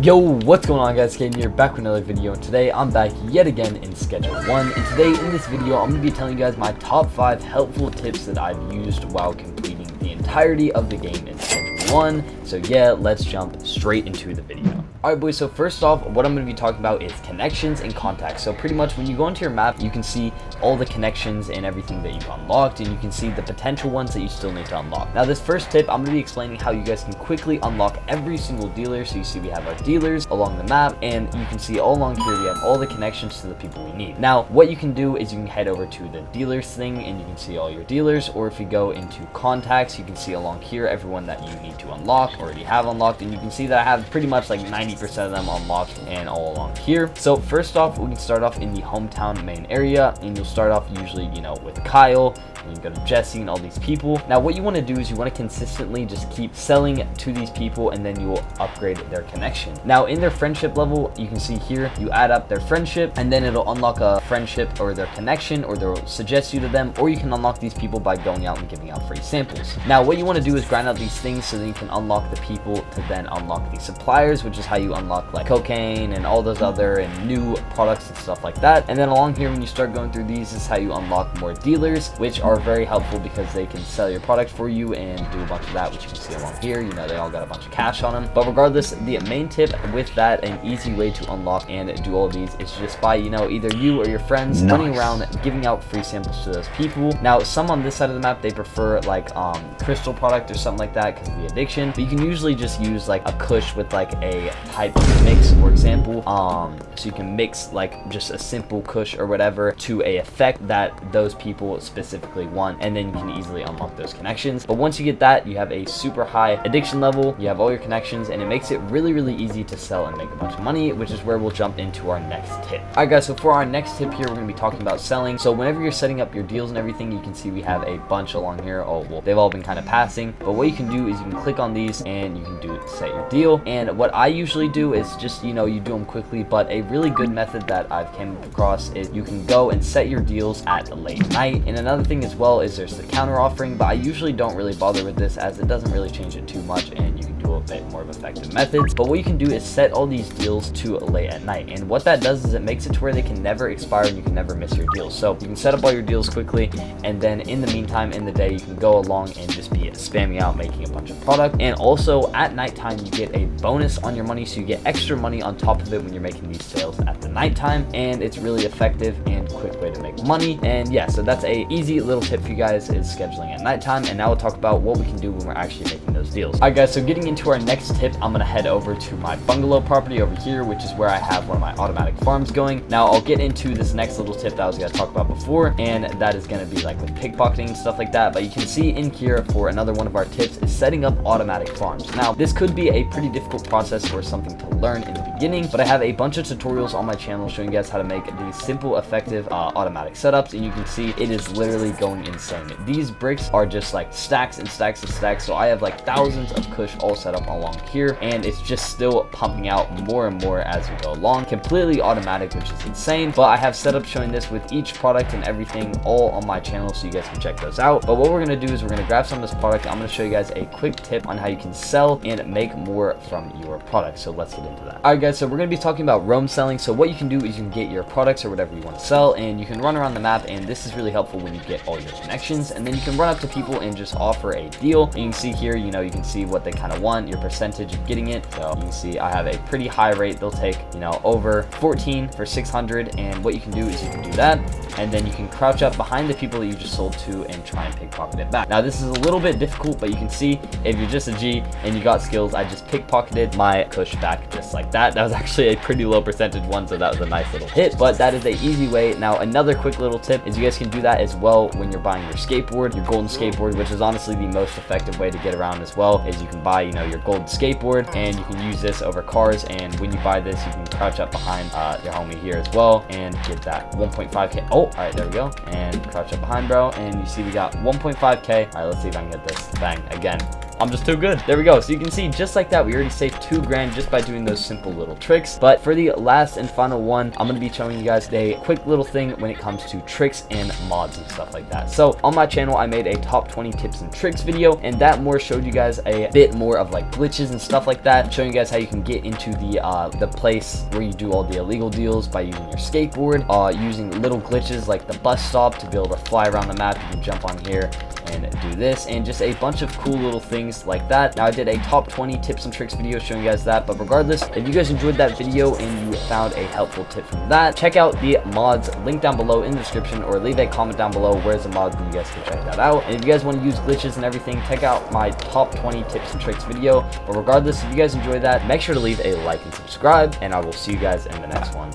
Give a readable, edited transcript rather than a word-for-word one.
Yo, what's going on guys, Caden here, back with another video, and today I'm back yet again in Schedule 1, and today in this video I'm going to be telling you guys my top 5 helpful tips that I've used while completing the entirety of the game in Schedule 1, so yeah, let's jump straight into the video. Alright boys, so first off, what I'm going to be talking about is connections and contacts. So pretty much when you go into your map, you can see all the connections and everything that you've unlocked, and you can see the potential ones that you still need to unlock. Now this first tip, I'm going to be explaining how you guys can quickly unlock every single dealer. So you see we have our dealers along the map, and you can see all along here we have all the connections to the people we need. Now what you can do is you can head over to the dealers thing and you can see all your dealers, or if you go into contacts, you can see along here everyone that you need to unlock, already have unlocked, and you can see that I have pretty much like 90% of them unlocked and all along here. So first off, we can start off in the hometown main area, and you'll start off usually, you know, with Kyle, and you go to Jesse and all these people. Now what you want to do is you want to consistently just keep selling to these people, and then you will upgrade their connection. Now in their friendship level, you can see here you add up their friendship, and then it'll unlock a friendship or their connection, or they'll suggest you to them, or you can unlock these people by going out and giving out free samples. Now what you want to do is grind out these things so that you can unlock the people to then unlock the suppliers, which is how you unlock like cocaine and all those other and new products and stuff like that. And then along here, when you start going through these, is how you unlock more dealers, which are very helpful because they can sell your product for you and do a bunch of that, which you can see along here. You know, they all got a bunch of cash on them. But regardless, the main tip with that, an easy way to unlock and do all of these, is just by, you know, either you or your friends running around giving out free samples to those people. Now some on this side of the map, they prefer like crystal product or something like that because of the addiction, but you can usually just use like a kush with like a type of mix, for example. So you can mix like just a simple kush or whatever to a effect that those people specifically want, and then you can easily unlock those connections. But once you get that, you have a super high addiction level, you have all your connections, and it makes it really easy to sell and make a bunch of money, which is where we'll jump into our next tip. Alright guys, so for our next tip here, we're going to be talking about selling. So whenever you're setting up your deals and everything, you can see we have a bunch along here. Oh well, they've all been kind of passing, but what you can do is you can click on these and you can do set your deal. And what I usually do is just, you know, you do them quickly, but a really good method that I've came across is you can go and set your deals at a late night. And another thing as well is there's the counter offering, but I usually don't really bother with this as it doesn't really change it too much, and you can do a bit more of effective methods. But what you can do is set all these deals to late at night, and what that does is it makes it to where they can never expire and you can never miss your deals. So you can set up all your deals quickly, and then in the meantime, in the day, you can go along and just be spamming out, making a bunch of product. And also at nighttime, you get a bonus on your money, so you get extra money on top of it when you're making these sales at the nighttime, and it's really effective and quick way to make money. And yeah, so that's a easy little tip for you guys, is scheduling at nighttime. And now we'll talk about what we can do when we're actually making those deals. Alright guys, so getting into our next tip, I'm gonna head over to my bungalow property over here, which is where I have one of my automatic farms going. Now I'll get into this next little tip that I was gonna talk about before, and that is gonna be like with pickpocketing and stuff like that. But you can see in here for another one of our tips is setting up automatic farms. Now this could be a pretty difficult process or something to learn in the beginning, but I have a bunch of tutorials on my channel showing you guys how to make these simple, effective automatic setups, and you can see it is literally going insane. These bricks are just like stacks and stacks and stacks, so I have like thousands of kush all set up along here, and it's just still pumping out more and more as we go along, completely automatic, which is insane. But I have setups showing this with each product and everything all on my channel, so you guys can check those out. But what we're going to do is we're going to grab some of this product. I'm going to show you guys a quick tip on how you can sell and make more from your product, so let's get into that. Alright guys, so we're going to be talking about roam selling. So what you can do is you can get your products or whatever you want to sell, and you can run around the map, and this is really helpful when you get all your connections. And then you can run up to people and just offer a deal, and you can see here, you know, you can see what they kind of want, your percentage of getting it. So you can see I have a pretty high rate. They'll take, you know, over 14 for 600, and what you can do is you can do that, and then you can crouch up behind the people that you just sold to and try and pickpocket it back. Now this is a little bit difficult, but you can see if you're just a G and you got skills, I just pickpocketed my kush back just like that. That was actually a pretty low percentage one, so that was a nice little hit, but that is a easy way. Now another quick little tip is you guys can do that as well when you're buying your skateboard, your golden skateboard, which is honestly the most effective way to get around as well, is you can buy, you know, your gold skateboard, and you can use this over cars. And when you buy this, you can crouch up behind your homie here as well and get that 1.5k. Oh, all right, there we go. And crouch up behind, bro, and you see we got 1.5k. All right, let's see if I can get this. Bang, again. I'm just too good. There we go. So you can see just like that, we already saved 2 grand just by doing those simple little tricks. But for the last and final one, I'm going to be showing you guys a quick little thing when it comes to tricks and mods and stuff like that. So on my channel, I made a top 20 tips and tricks video, and that more showed you guys a bit more of like glitches and stuff like that, showing you guys how you can get into the place where you do all the illegal deals by using your skateboard, using little glitches like the bus stop to be able to fly around the map. You can jump on here and do this, and just a bunch of cool little things like that. Now I did a top 20 tips and tricks video showing you guys that, but regardless, if you guys enjoyed that video and you found a helpful tip from that, check out the mods link down below in the description, or leave a comment down below where's the mod and you guys can check that out. And if you guys want to use glitches and everything, check out my top 20 tips and tricks video. But regardless, if you guys enjoyed that, make sure to leave a like and subscribe, and I will see you guys in the next one.